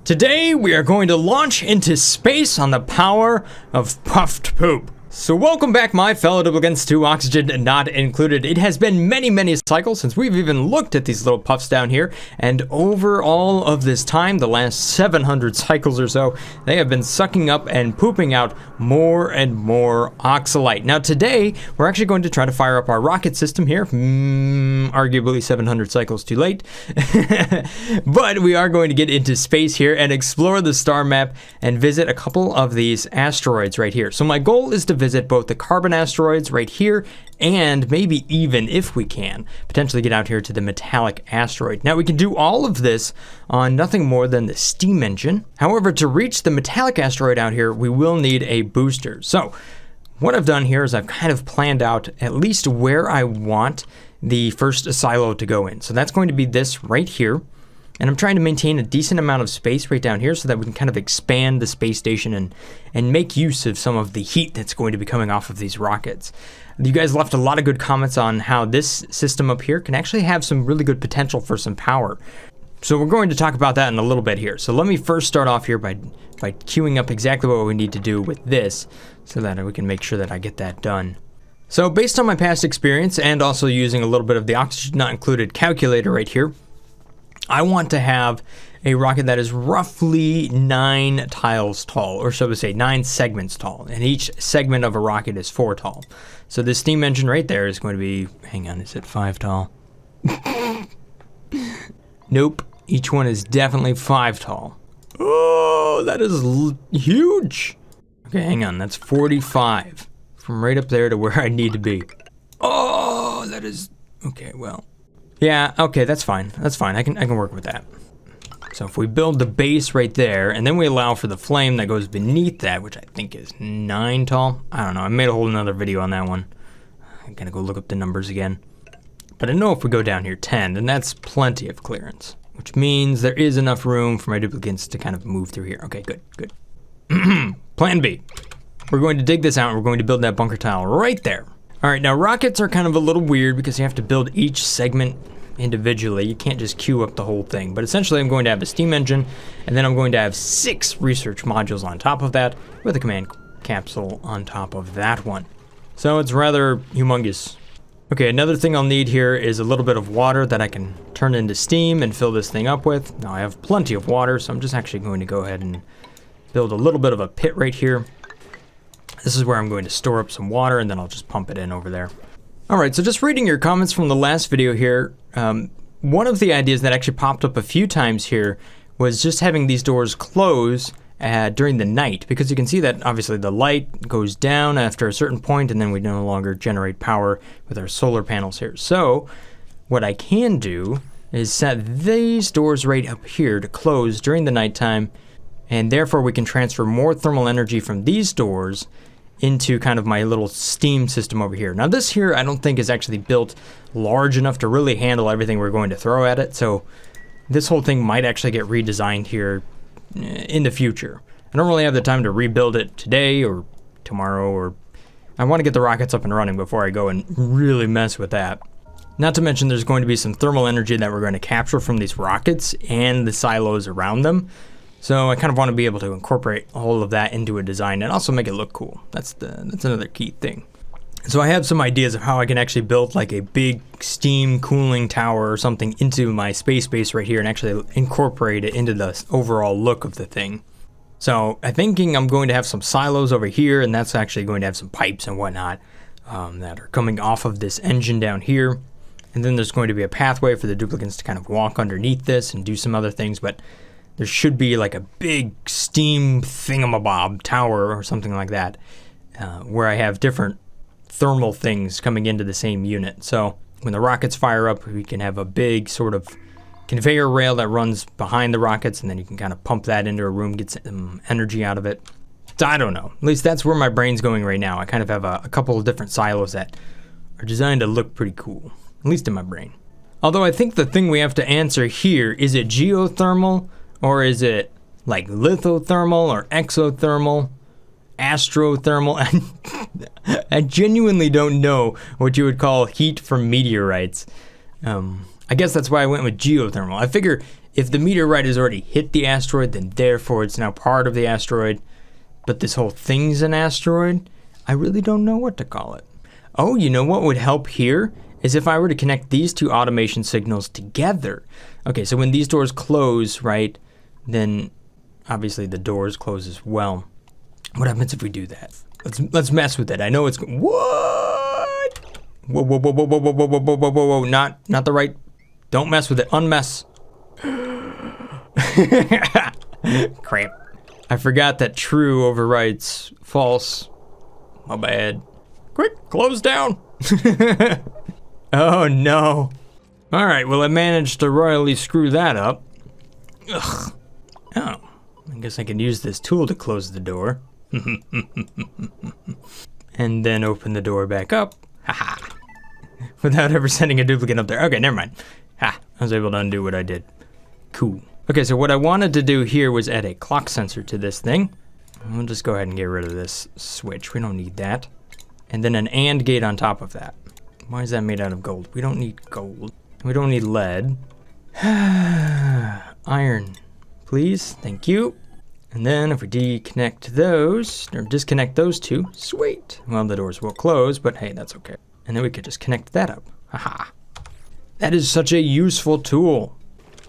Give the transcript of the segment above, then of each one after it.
Today we are going to launch into space on the power of puffed poop. So welcome back, my fellow duplicants, to Oxygen Not Included. It has been many cycles since we've even looked at these little puffs down here, and over all of this time, the last 700 cycles or so, they have been sucking up and pooping out more and more oxalite. Now today, we're actually going to try to fire up our rocket system here, arguably 700 cycles too late, but we are going to get into space here and explore the star map and visit a couple of these asteroids right here. So my goal is to visit both the carbon asteroids right here and maybe even, if we can, potentially get out here to the metallic asteroid. Now we can do all of this on nothing more than the steam engine. However, to reach the metallic asteroid out here, we will need a booster. So what I've done here is I've kind of planned out at least where I want the first silo to go in. So that's going to be this right here. And I'm trying to maintain a decent amount of space right down here so that we can kind of expand the space station and make use of some of the heat that's going to be coming off of these rockets. You guys left a lot of good comments on how this system up here can actually have some really good potential for some power. So we're going to talk about that in a little bit here. So let me first start off here by queuing up exactly what we need to do with this so that we can make sure that I get that done. So based on my past experience and also using a little bit of the Oxygen Not Included calculator right here, I want to have a rocket that is roughly 9 tiles tall, or shall we say 9 segments tall, and each segment of a rocket is 4 tall. So this steam engine right there is going to be, hang on, is it 5 tall? Nope, each one is definitely 5 tall. Oh, that is huge. Okay, hang on, that's 45 from right up there to where I need to be. Oh, that is, okay, well. Yeah, okay, that's fine. That's fine. I can work with that. So if we build the base right there, and then we allow for the flame that goes beneath that, which I think is 9 tall. I don't know. I made a whole nother video on that one. I'm gonna go look up the numbers again. But I know if we go down here 10, then that's plenty of clearance, which means there is enough room for my duplicates to kind of move through here. Okay, good. Plan B. We're going to dig this out, and we're going to build that bunker tile right there. All right, now rockets are kind of a little weird because you have to build each segment individually. You can't just queue up the whole thing. But essentially, I'm going to have a steam engine, and then I'm going to have 6 research modules on top of that with a command capsule on top of that one. So it's rather humongous. Okay, another thing I'll need here is a little bit of water that I can turn into steam and fill this thing up with. Now I have plenty of water, so I'm just actually going to go ahead and build a little bit of a pit right here. This is where I'm going to store up some water, and then I'll just pump it in over there. All right, so just reading your comments from the last video here, one of the ideas that actually popped up a few times here was just having these doors close during the night, because you can see that obviously the light goes down after a certain point, and then we no longer generate power with our solar panels here. So what I can do is set these doors right up here to close during the nighttime, and therefore we can transfer more thermal energy from these doors into kind of my little steam system over here. Now this here I don't think is actually built large enough to really handle everything we're going to throw at it, so this whole thing might actually get redesigned here in the future. I don't really have the time to rebuild it today or tomorrow, or I want to get the rockets up and running before I go and really mess with that. Not to mention there's going to be some thermal energy that we're going to capture from these rockets and the silos around them. So I kind of want to be able to incorporate all of that into a design and also make it look cool. That's another key thing. So I have some ideas of how I can actually build like a big steam cooling tower or something into my space base right here and actually incorporate it into the overall look of the thing. So I'm thinking I'm going to have some silos over here, and that's actually going to have some pipes and whatnot that are coming off of this engine down here. And then there's going to be a pathway for the duplicates to kind of walk underneath this and do some other things, but there should be like a big steam thingamabob tower or something like that, where I have different thermal things coming into the same unit. So when the rockets fire up, we can have a big sort of conveyor rail that runs behind the rockets, and then you can kind of pump that into a room, get some energy out of it. So I don't know. At least that's where my brain's going right now. I kind of have a couple of different silos that are designed to look pretty cool, at least in my brain. Although I think the thing we have to answer here, is it geothermal? Or is it like lithothermal or exothermal, astrothermal? I genuinely don't know what you would call heat from meteorites. I guess that's why I went with geothermal. I figure If the meteorite has already hit the asteroid, then therefore it's now part of the asteroid. But this whole thing's an asteroid? I really don't know what to call it. Oh, you know what would help here? Is if I were to connect these two automation signals together. Okay, so when these doors close, right, then obviously the doors close as well. What happens if we do that? Let's mess with it. I know it's... What? Whoa, whoa, whoa, whoa, whoa, whoa, whoa, whoa, whoa, whoa, whoa. Not the right... Don't mess with it. Unmess. Crap. I forgot that true overrides false. My bad. Quick, close down. Oh no. Alright, well I managed to royally screw that up. Ugh. Oh, I guess I can use this tool to close the door. And then open the door back up. Haha. Without ever sending a duplicate up there. Okay, never mind. Ha, I was able to undo what I did. Cool. Okay, so what I wanted to do here was add a clock sensor to this thing. We'll just go ahead and get rid of this switch. We don't need that. And then an AND gate on top of that. Why is that made out of gold? We don't need gold. We don't need lead. Iron, please. Thank you. And then if we disconnect those two, sweet. Well, the doors will close, but hey, that's okay. And then we could just connect that up. Haha. That is such a useful tool.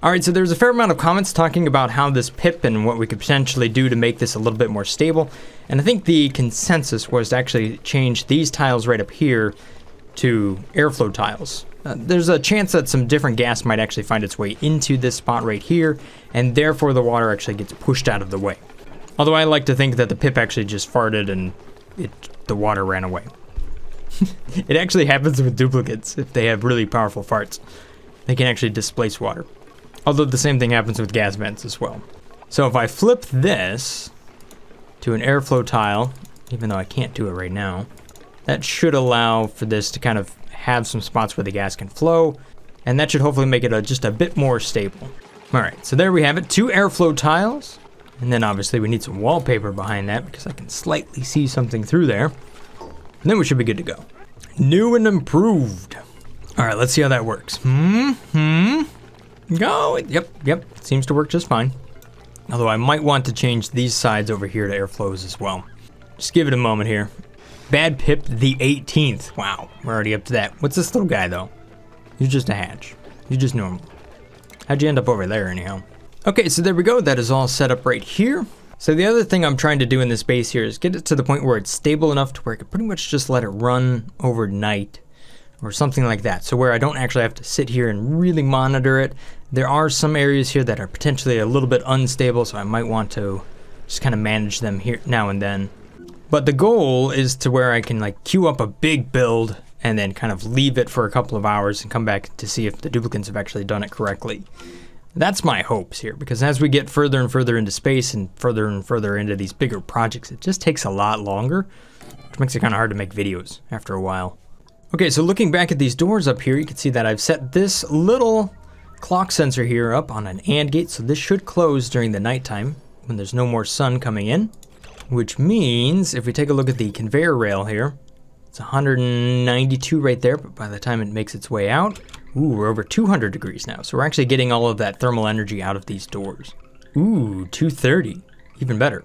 All right, so there's a fair amount of comments talking about how this pip and what we could potentially do to make this a little bit more stable. And I think the consensus was to actually change these tiles right up here to airflow tiles. There's a chance that some different gas might actually find its way into this spot right here, and therefore the water actually gets pushed out of the way. Although I like to think that the pip actually just farted and the water ran away. It actually happens with duplicates if they have really powerful farts. They can actually displace water. Although the same thing happens with gas vents as well. So if I flip this to an airflow tile, even though I can't do it right now, that should allow for this to kind of have some spots where the gas can flow, and that should hopefully make it just a bit more stable. All right, so there we have it, 2 airflow tiles, and then obviously we need some wallpaper behind that because I can slightly see something through there. And then we should be good to go. New and improved. All right, let's see how that works. Go. Yep, seems to work just fine. Although I might want to change these sides over here to airflows as well. Just give it a moment here. Bad Pip the 18th. Wow, we're already up to that. What's this little guy though? You're just a hatch. You're just normal. How'd you end up over there anyhow? Okay, so there we go. That is all set up right here. So the other thing I'm trying to do in this base here is get it to the point where it's stable enough to where I can pretty much just let it run overnight or something like that. So where I don't actually have to sit here and really monitor it. There are some areas here that are potentially a little bit unstable, so I might want to just kind of manage them here now and then. But the goal is to where I can like queue up a big build and then kind of leave it for a couple of hours and come back to see if the duplicates have actually done it correctly. That's my hopes here, because as we get further and further into space and further into these bigger projects, it just takes a lot longer, which makes it kind of hard to make videos after a while. Okay, so looking back at these doors up here, you can see that I've set this little clock sensor here up on an AND gate, so this should close during the nighttime when there's no more sun coming in, which means if we take a look at the conveyor rail here, it's 192 right there, but by the time it makes its way out, ooh, we're over 200 degrees now. So we're actually getting all of that thermal energy out of these doors. Ooh, 230, even better.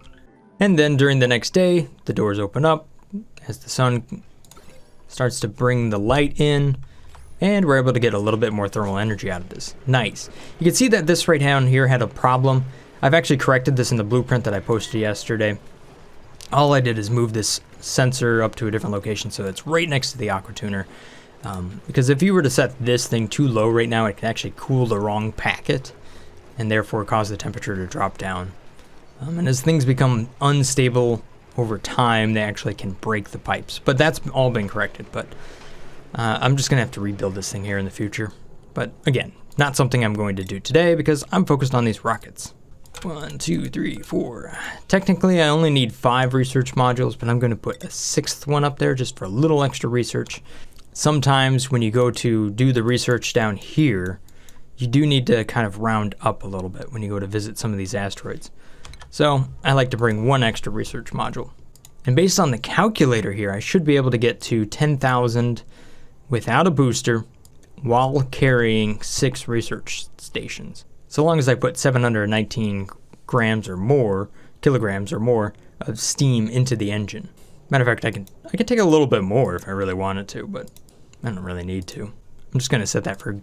And then during the next day, the doors open up as the sun starts to bring the light in, and we're able to get a little bit more thermal energy out of this. Nice. You can see that this right down here had a problem. I've actually corrected this in the blueprint that I posted yesterday. All I did is move this sensor up to a different location so it's right next to the aqua tuner. Because if you were to set this thing too low right now, it can actually cool the wrong packet and therefore cause the temperature to drop down. And as things become unstable over time, they actually can break the pipes. But that's all been corrected. But I'm just going to have to rebuild this thing here in the future. But again, not something I'm going to do today because I'm focused on these rockets. 1, 2, 3, 4. Technically, I only need 5 research modules, but I'm going to put a 6th one up there just for a little extra research. Sometimes when you go to do the research down here, you do need to kind of round up a little bit when you go to visit some of these asteroids. So I like to bring 1 extra research module. And based on the calculator here, I should be able to get to 10,000 without a booster while carrying 6 research stations. So long as I put 719 grams or more, kilograms or more of steam into the engine. Matter of fact, I can take a little bit more if I really wanted to, but I don't really need to. I'm just gonna set that for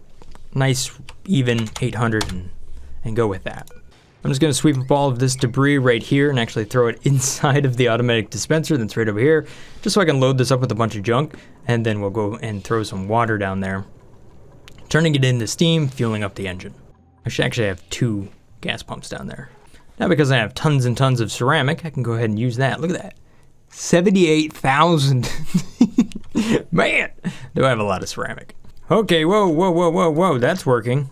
nice, even 800 and go with that. I'm just gonna sweep up all of this debris right here and actually throw it inside of the automatic dispenser that's right over here, just so I can load this up with a bunch of junk, and then we'll go and throw some water down there, turning it into steam, fueling up the engine. I should actually have 2 gas pumps down there. Now because I have tons and tons of ceramic, I can go ahead and use that. Look at that. 78,000. Man, do I have a lot of ceramic. Okay, whoa, that's working.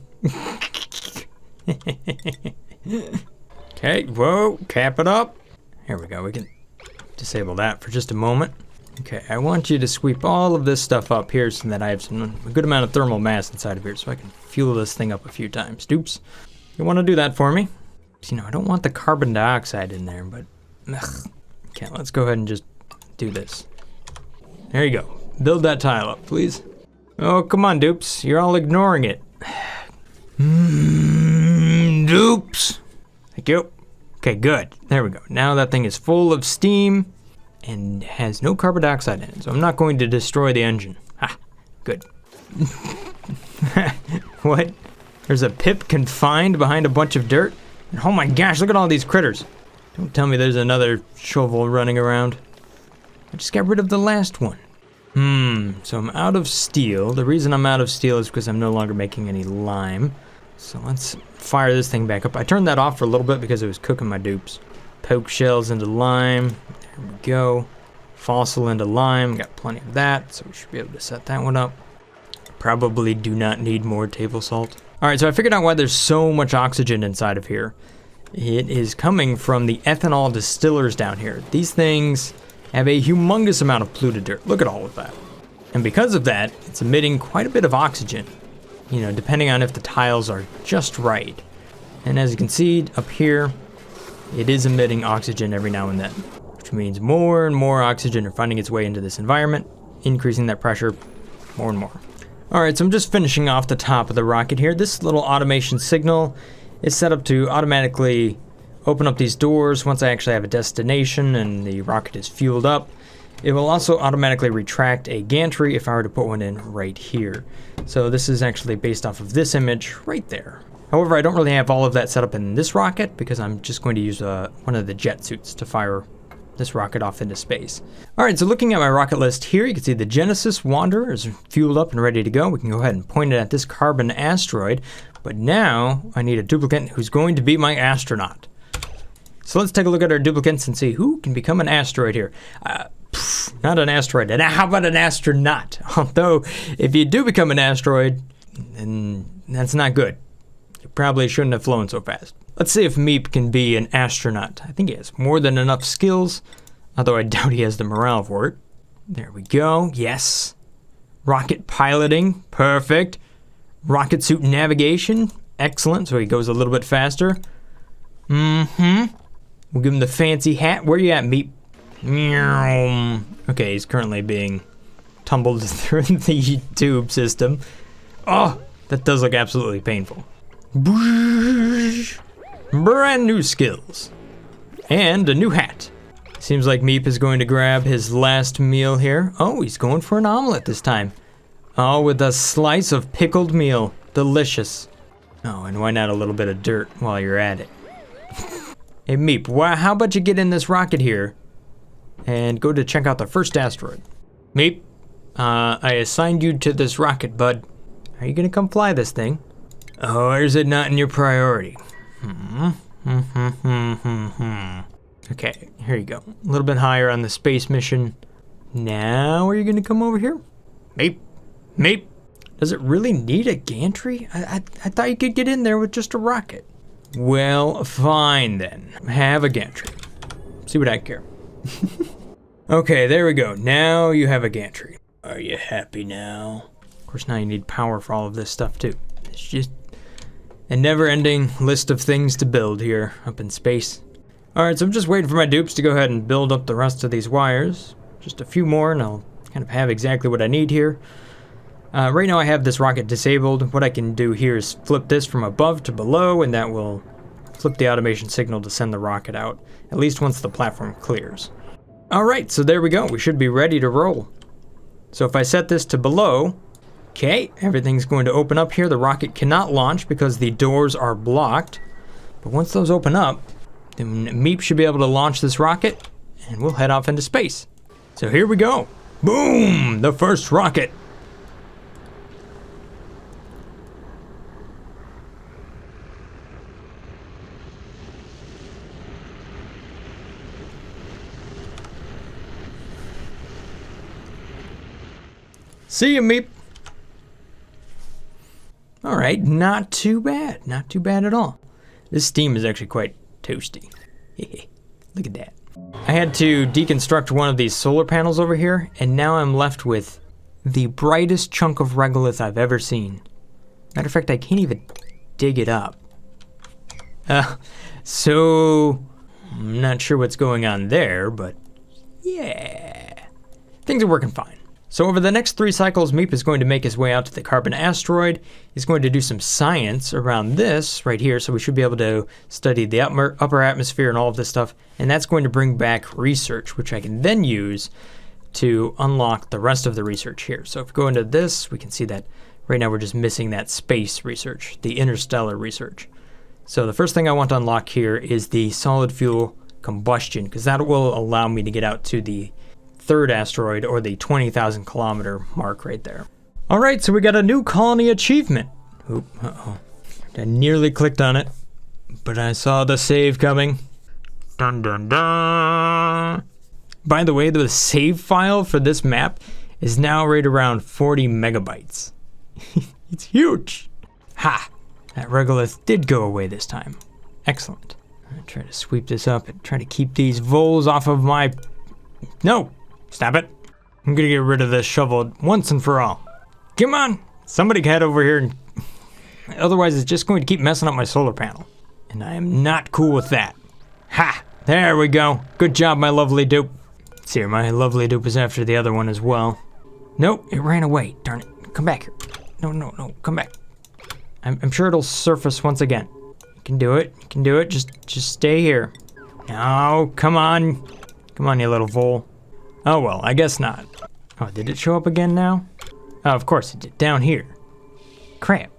Okay, whoa, cap it up. Here we go, we can disable that for just a moment. Okay, I want you to sweep all of this stuff up here so that I have a good amount of thermal mass inside of here so I can fuel this thing up a few times. Dupes, you want to do that for me? You know, I don't want the carbon dioxide in there, but ugh. Okay, let's go ahead and just do this. There you go. Build that tile up, please. Oh, come on, dupes. You're all ignoring it. Dupes. Thank you. Okay, good. There we go. Now that thing is full of steam and has no carbon dioxide in it, so I'm not going to destroy the engine. Ha, good. What? There's a pip confined behind a bunch of dirt? And oh my gosh, look at all these critters. Don't tell me there's another shovel running around. I just got rid of the last one. So I'm out of steel. The reason I'm out of steel is because I'm no longer making any lime. So let's fire this thing back up. I turned that off for a little bit because it was cooking my dupes. Poke shells into lime. There we go. Fossil into lime. Got plenty of that, so we should be able to set that one up. Probably do not need more table salt. Alright, so I figured out why there's so much oxygen inside of here. It is coming from the ethanol distillers down here. These things have a humongous amount of polluted dirt. Look at all of that. And because of that, it's emitting quite a bit of oxygen, you know, depending on if the tiles are just right. And as you can see up here, it is emitting oxygen every now and then, which means more and more oxygen are finding its way into this environment, increasing that pressure more and more. Alright, so I'm just finishing off the top of the rocket here. This little automation signal is set up to automatically open up these doors once I actually have a destination and the rocket is fueled up. It will also automatically retract a gantry if I were to put one in right here. So this is actually based off of this image right there. However, I don't really have all of that set up in this rocket because I'm just going to use one of the jet suits to fire this rocket off into space. Alright, so looking at my rocket list here, you can see the Genesis Wanderer is fueled up and ready to go. We can go ahead and point it at this carbon asteroid, but now I need a duplicate who's going to be my astronaut. So let's take a look at our duplicates and see who can become an asteroid here. Not an asteroid, and how about an astronaut? Although, if you do become an asteroid, then that's not good. You probably shouldn't have flown so fast. Let's see if Meep can be an astronaut. I think he has more than enough skills, although I doubt he has the morale for it. There we go, yes. Rocket piloting, perfect. Rocket suit navigation, excellent, so he goes a little bit faster. We'll give him the fancy hat. Where you at, Meep? Okay, he's currently being tumbled through the tube system. Oh, that does look absolutely painful. Brand new skills. And a new hat. Seems like Meep is going to grab his last meal here. Oh, he's going for an omelet this time. Oh, with a slice of pickled meal. Delicious. Oh, and why not a little bit of dirt while you're at it? Hey Meep, how about you get in this rocket here and go to check out the first asteroid? Meep, I assigned you to this rocket, bud. Are you gonna come fly this thing? Or is it not in your priority? Okay, here you go. A little bit higher on the space mission. Now, are you gonna come over here? Meep, Meep. Does it really need a gantry? I thought you could get in there with just a rocket. Well, fine then. Have a gantry. See what I care. Okay, there we go. Now you have a gantry. Are you happy now? Of course, now you need power for all of this stuff too. It's just a never-ending list of things to build here up in space. Alright, so I'm just waiting for my dupes to go ahead and build up the rest of these wires. Just a few more and I'll kind of have exactly what I need here. Right now I have this rocket disabled. What I can do here is flip this from above to below, and that will flip the automation signal to send the rocket out, at least once the platform clears. Alright, so there we go. We should be ready to roll. So if I set this to below, okay, everything's going to open up here. The rocket cannot launch because the doors are blocked. But once those open up, then Meep should be able to launch this rocket, and we'll head off into space. So here we go. Boom! The first rocket. See you, Meep. All right, not too bad. Not too bad at all. This steam is actually quite toasty. Look at that. I had to deconstruct one of these solar panels over here, and now I'm left with the brightest chunk of regolith I've ever seen. Matter of fact, I can't even dig it up. So I'm not sure what's going on there, but yeah, things are working fine. So over the next 3 cycles, Meep is going to make his way out to the carbon asteroid. He's going to do some science around this right here, so we should be able to study the upper atmosphere and all of this stuff, and that's going to bring back research, which I can then use to unlock the rest of the research here. So if we go into this, we can see that right now we're just missing that space research, the interstellar research. So the first thing I want to unlock here is the solid fuel combustion, because that will allow me to get out to the 3rd asteroid, or the 20,000 kilometer mark right there. All right, so we got a new colony achievement. Oop, uh-oh. I nearly clicked on it, but I saw the save coming. Dun dun dun. By the way, the save file for this map is now right around 40 megabytes. It's huge. Ha! That regolith did go away this time. Excellent. I'm gonna try to sweep this up and try to keep these voles off of my... No! Stop it. I'm gonna get rid of this shovel once and for all. Come on! Somebody head over here, and otherwise it's just going to keep messing up my solar panel. And I am not cool with that. Ha! There we go. Good job, my lovely dupe. Let's see here, my lovely dupe is after the other one as well. Nope, it ran away. Darn it. Come back here. No, come back. I'm sure it'll surface once again. You can do it. You can do it. Just stay here. No, come on. Come on, you little vole. Oh well, I guess not. Oh, did it show up again now? Oh, of course it did. Down here. Crap.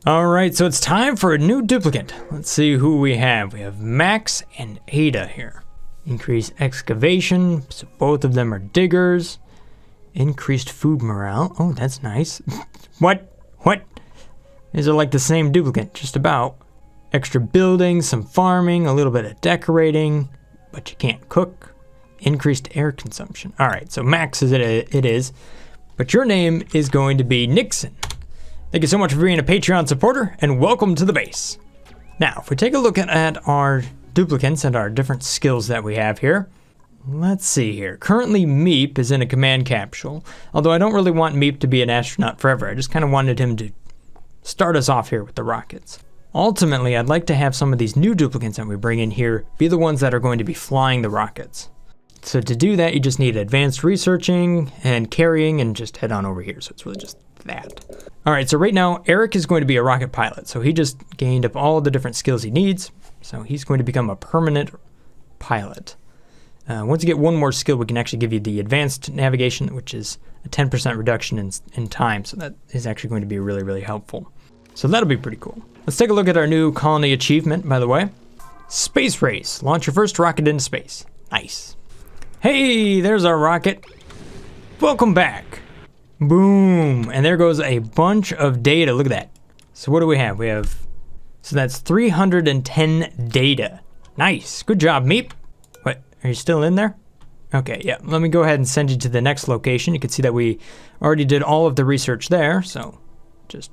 Alright, so it's time for a new duplicate. Let's see who we have. We have Max and Ada here. Increased excavation, so both of them are diggers. Increased food morale. Oh, that's nice. What? These are like the same duplicate, just about. Extra building, some farming, a little bit of decorating, but you can't cook. Increased air consumption. All right, so Max is it is, but your name is going to be Nixon. Thank you so much for being a Patreon supporter, and welcome to the base. Now, if we take a look at our duplicates and our different skills that we have here, let's see here. Currently, Meep is in a command capsule, although I don't really want Meep to be an astronaut forever. I just kind of wanted him to start us off here with the rockets. Ultimately, I'd like to have some of these new duplicates that we bring in here be the ones that are going to be flying the rockets. So to do that, you just need advanced researching and carrying, and just head on over here. So it's really just that. All right, so right now, Eric is going to be a rocket pilot. So he just gained up all of the different skills he needs. So he's going to become a permanent pilot. Once you get one more skill, we can actually give you the advanced navigation, which is a 10% reduction in time. So that is actually going to be really, really helpful. So that'll be pretty cool. Let's take a look at our new colony achievement, by the way. Space race. Launch your first rocket into space. Nice. Hey, there's our rocket. Welcome back. Boom. And there goes a bunch of data. Look at that. So what do we have? So that's 310 data. Nice. Good job, Meep. What? Are you still in there? Okay, yeah. Let me go ahead and send you to the next location. You can see that we already did all of the research there. So just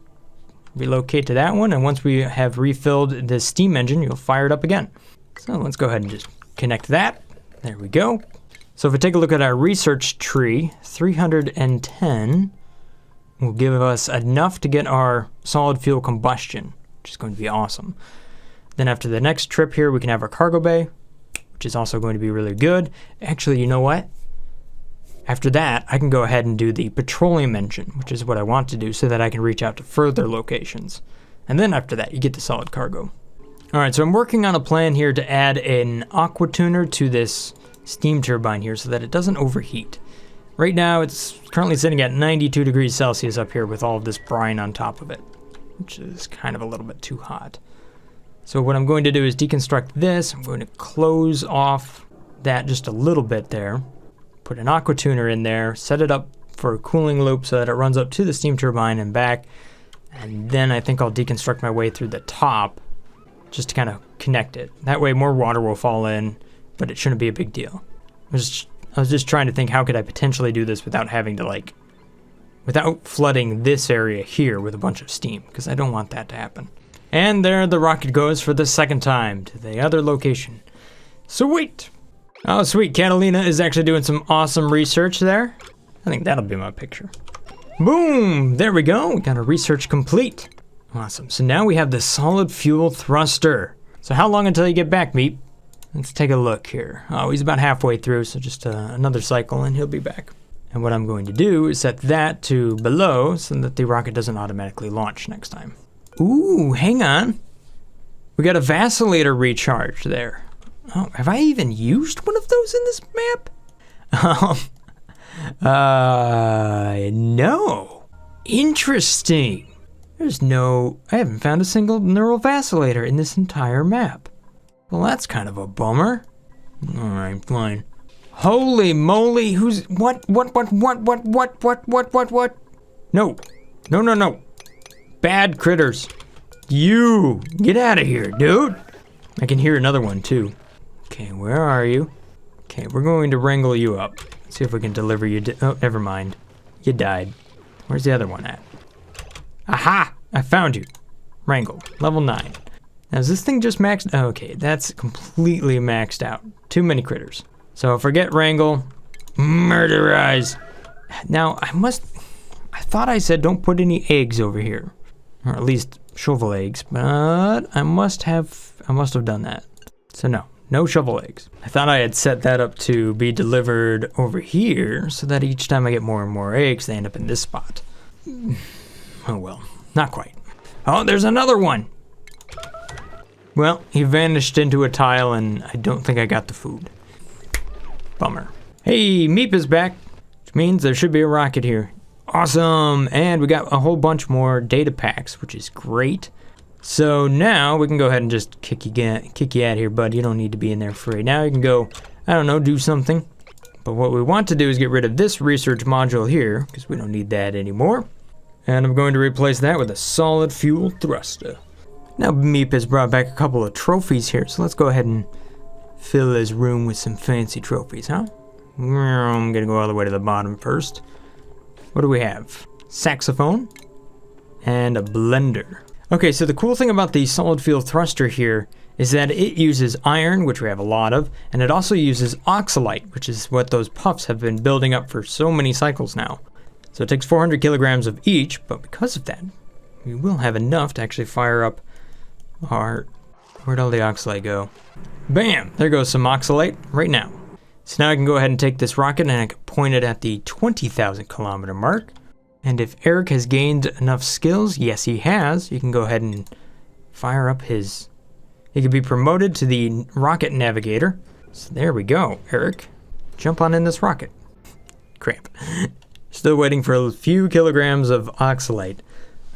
relocate to that one. And once we have refilled the steam engine, you'll fire it up again. So let's go ahead and just connect that. There we go. So if we take a look at our research tree, 310 will give us enough to get our solid fuel combustion, which is going to be awesome. Then after the next trip here, we can have our cargo bay, which is also going to be really good. Actually, you know what? After that, I can go ahead and do the Petroleum Engine, which is what I want to do so that I can reach out to further locations. And then after that, you get the solid cargo. All right, so I'm working on a plan here to add an aqua tuner to this steam turbine here so that it doesn't overheat. Right now, it's currently sitting at 92 degrees Celsius up here with all of this brine on top of it, which is kind of a little bit too hot. So what I'm going to do is deconstruct this. I'm going to close off that just a little bit there. Put an aqua tuner in there, set it up for a cooling loop so that it runs up to the steam turbine and back. And then I think I'll deconstruct my way through the top just to kind of connect it. That way more water will fall in, but it shouldn't be a big deal. I was just trying to think, how could I potentially do this without having to without flooding this area here with a bunch of steam, because I don't want that to happen. And there the rocket goes for the second time to the other location. Sweet! Oh, sweet. Catalina is actually doing some awesome research there. I think that'll be my picture. Boom! There we go. We got our research complete. Awesome. So now we have the solid fuel thruster. So how long until you get back, Meep? Let's take a look here. Oh, he's about halfway through, so just another cycle and he'll be back. And what I'm going to do is set that to below so that the rocket doesn't automatically launch next time. Ooh, hang on. We got a vacillator recharge there. Oh, have I even used one of those in this map? No. Interesting. I haven't found a single neural vacillator in this entire map. Well, that's kind of a bummer. All right, fine. Holy moly, what? No. Bad critters. You, get out of here, dude. I can hear another one too. Okay, where are you? Okay, we're going to wrangle you up. See if we can deliver you. Oh, never mind. You died. Where's the other one at? Aha! I found you. Wrangle. Level 9. Now, is this thing just maxed? Okay, that's completely maxed out. Too many critters. So forget wrangle. Murderize. Now, I thought I said don't put any eggs over here. Or at least shovel eggs, but I must have done that. So no shovel eggs. I thought I had set that up to be delivered over here so that each time I get more and more eggs, they end up in this spot. Oh well, not quite. Oh, there's another one. Well, he vanished into a tile and I don't think I got the food. Bummer. Hey, Meep is back, which means there should be a rocket here. Awesome, and we got a whole bunch more data packs, which is great. So now we can go ahead and just kick you out here, bud. You don't need to be in there for right now. You can go, I don't know, do something. But what we want to do is get rid of this research module here, because we don't need that anymore. And I'm going to replace that with a solid fuel thruster. Now Meep has brought back a couple of trophies here, so let's go ahead and fill his room with some fancy trophies, huh? I'm gonna go all the way to the bottom first. What do we have? Saxophone and a blender. Okay, so the cool thing about the solid fuel thruster here is that it uses iron, which we have a lot of, and it also uses oxalite, which is what those puffs have been building up for so many cycles now. So it takes 400 kilograms of each, but because of that, we will have enough to actually fire up our... Where'd all the oxalite go? Bam! There goes some oxalite right now. So now I can go ahead and take this rocket and I can point it at the 20,000 kilometer mark. And if Eric has gained enough skills, yes he has, you can go ahead and fire up his... He could be promoted to the rocket navigator. So there we go, Eric. Jump on in this rocket. Crap. Still waiting for a few kilograms of oxalite.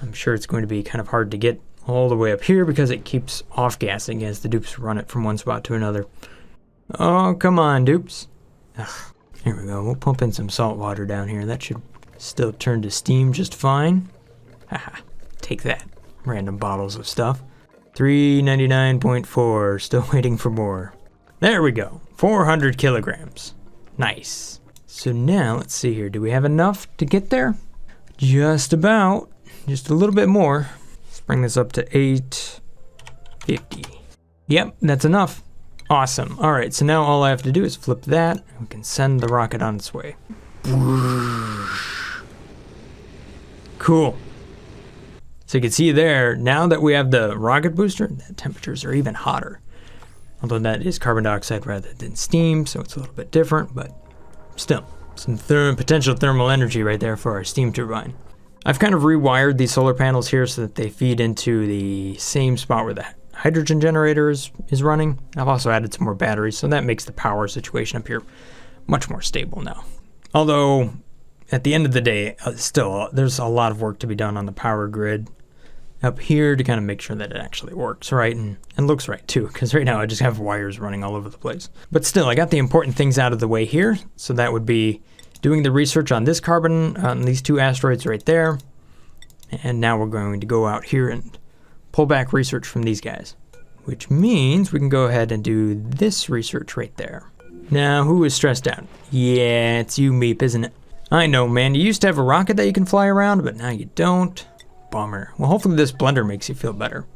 I'm sure it's going to be kind of hard to get all the way up here because it keeps off-gassing as the dupes run it from one spot to another. Oh, come on, dupes. Ugh. Here we go. We'll pump in some salt water down here. That should still turn to steam just fine. Haha. Take that. Random bottles of stuff. 399.4. Still waiting for more. There we go. 400 kilograms. Nice. So now, let's see here. Do we have enough to get there? Just about. Just a little bit more. Let's bring this up to 850. Yep, that's enough. Awesome. All right, so now all I have to do is flip that, and we can send the rocket on its way. Cool. So you can see there, now that we have the rocket booster, the temperatures are even hotter. Although that is carbon dioxide rather than steam, so it's a little bit different, but still, Some potential thermal energy right there for our steam turbine. I've kind of rewired these solar panels here so that they feed into the same spot where the hydrogen generator is running. I've also added some more batteries, so that makes the power situation up here much more stable now. Although, at the end of the day, still, there's a lot of work to be done on the power grid up here to kind of make sure that it actually works right and looks right too, because right now I just have wires running all over the place. But still, I got the important things out of the way here, so that would be doing the research on this carbon, on these 2 asteroids right there, and now we're going to go out here and pull back research from these guys, which means we can go ahead and do this research right there. Now, who is stressed out? Yeah, it's you, Meep, isn't it? I know, man, you used to have a rocket that you can fly around, but now you don't. Bummer. Well, hopefully this blender makes you feel better.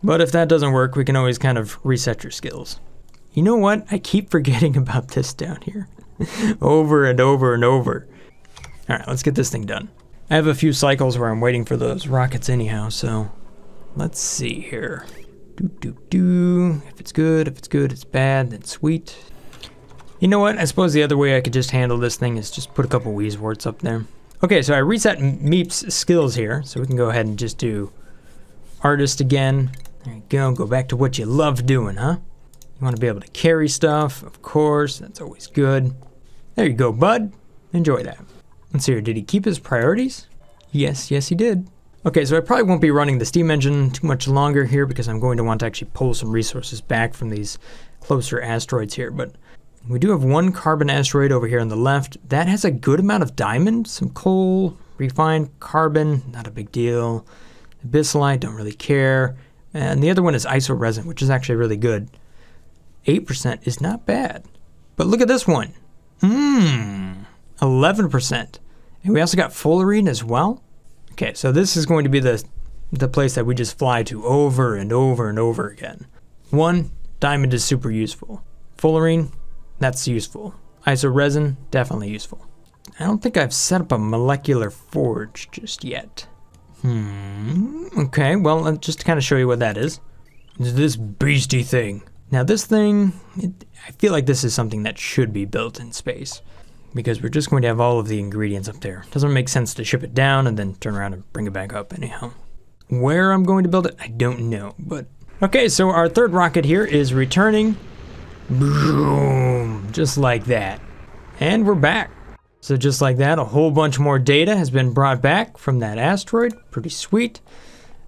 But if that doesn't work, we can always kind of reset your skills. You know what? I keep forgetting about this down here. Over and over and over. Alright, let's get this thing done. I have a few cycles where I'm waiting for those rockets anyhow, so let's see here. If it's good, it's bad, then sweet. You know what? I suppose the other way I could just handle this thing is just put a couple Wheezeworts up there. Okay, so I reset Meep's skills here, so we can go ahead and just do artist again. There you go, go back to what you love doing, huh? You want to be able to carry stuff, of course, that's always good. There you go, bud. Enjoy that. Let's see here, did he keep his priorities? Yes, he did. Okay, so I probably won't be running the steam engine too much longer here because I'm going to want to actually pull some resources back from these closer asteroids here, but we do have 1 carbon asteroid over here on the left. That has a good amount of diamond, some coal, refined carbon, not a big deal. Abyssalite, don't really care. And the other one is isoresin, which is actually really good. 8% is not bad. But look at this one. 11%. And we also got fullerene as well. Okay, so this is going to be the place that we just fly to over and over and over again. 1, diamond is super useful. Fullerene, that's useful. Isoresin, definitely useful. I don't think I've set up a molecular forge just yet. Okay, well, just to kind of show you what that is. It's this beastie thing. Now this thing, I feel like this is something that should be built in space, because we're just going to have all of the ingredients up there. Doesn't make sense to ship it down and then turn around and bring it back up anyhow. Where I'm going to build it, I don't know, but... Okay, so our 3rd rocket here is returning. Boom, just like that. And we're back. So just like that, a whole bunch more data has been brought back from that asteroid. Pretty sweet.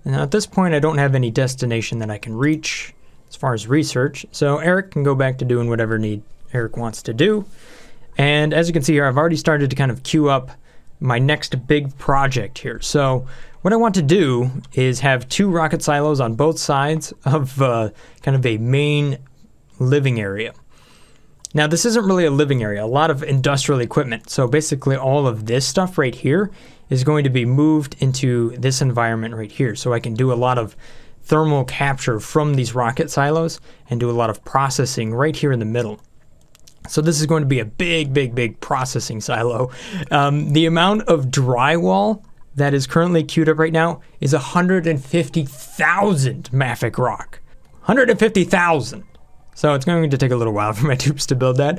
And now at this point, I don't have any destination that I can reach as far as research. So Eric can go back to doing whatever Eric wants to do. And as you can see here, I've already started to kind of queue up my next big project here. So what I want to do is have 2 rocket silos on both sides of kind of a main living area. Now this isn't really a living area, a lot of industrial equipment. So basically all of this stuff right here is going to be moved into this environment right here. So I can do a lot of thermal capture from these rocket silos and do a lot of processing right here in the middle. So this is going to be a big processing silo. The amount of drywall that is currently queued up right now is 150,000 mafic rock. 150,000. So it's going to take a little while for my dupes to build that.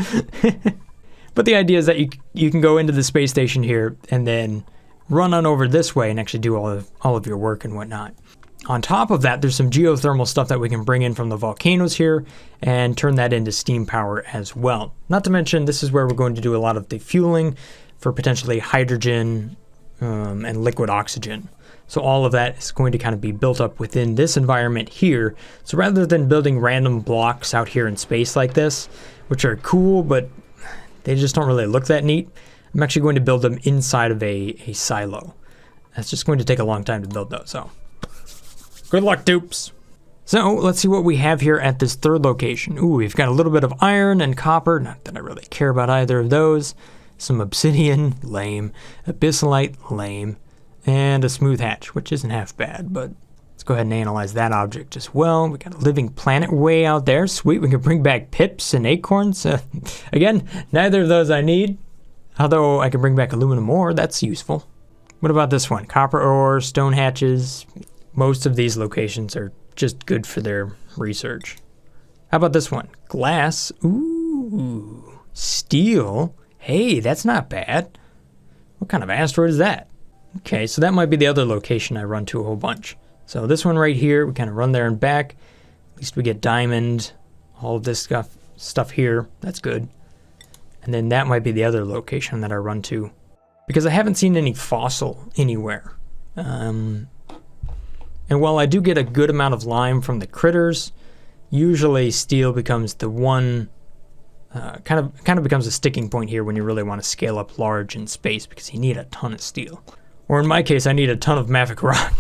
But the idea is that you can go into the space station here and then run on over this way and actually do all of your work and whatnot. On top of that, there's some geothermal stuff that we can bring in from the volcanoes here and turn that into steam power as well. Not to mention, this is where we're going to do a lot of the fueling for potentially hydrogen and liquid oxygen. So all of that is going to kind of be built up within this environment here. So rather than building random blocks out here in space like this, which are cool, but they just don't really look that neat, I'm actually going to build them inside of a silo. That's just going to take a long time to build those, so good luck, dupes. So let's see what we have here at this 3rd location. Ooh, we've got a little bit of iron and copper. Not that I really care about either of those. Some obsidian, lame. Abyssalite, lame. And a smooth hatch, which isn't half bad, but let's go ahead and analyze that object as well. We got a living planet way out there. Sweet, we can bring back pips and acorns. Again, neither of those I need. Although I can bring back aluminum ore, that's useful. What about this one? Copper ore, stone hatches. Most of these locations are just good for their research. How about this one? Glass. Ooh. Steel. Hey, that's not bad. What kind of asteroid is that? Okay, so that might be the other location I run to a whole bunch. So this one right here, we kind of run there and back. At least we get diamond, all of this stuff here. That's good. And then that might be the other location that I run to, because I haven't seen any fossil anywhere. And while I do get a good amount of lime from the critters, usually steel becomes the one, kind of becomes a sticking point here when you really want to scale up large in space, because you need a ton of steel. Or in my case, I need a ton of mafic rock.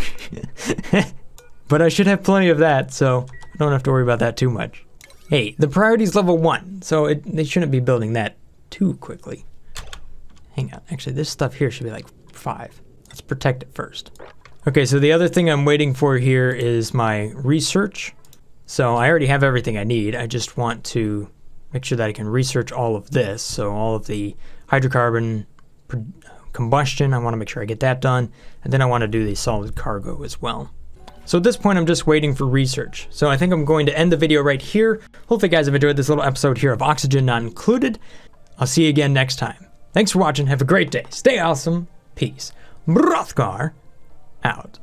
But I should have plenty of that, so I don't have to worry about that too much. Hey, the priority's level 1, so they shouldn't be building that too quickly. Hang on, actually this stuff here should be like 5. Let's protect it first. Okay, so the other thing I'm waiting for here is my research. So I already have everything I need. I just want to make sure that I can research all of this. So all of the hydrocarbon combustion, I want to make sure I get that done. And then I want to do the solid cargo as well. So at this point, I'm just waiting for research. So I think I'm going to end the video right here. Hopefully you guys have enjoyed this little episode here of Oxygen Not Included. I'll see you again next time. Thanks for watching. Have a great day. Stay awesome. Peace. Brothgar out.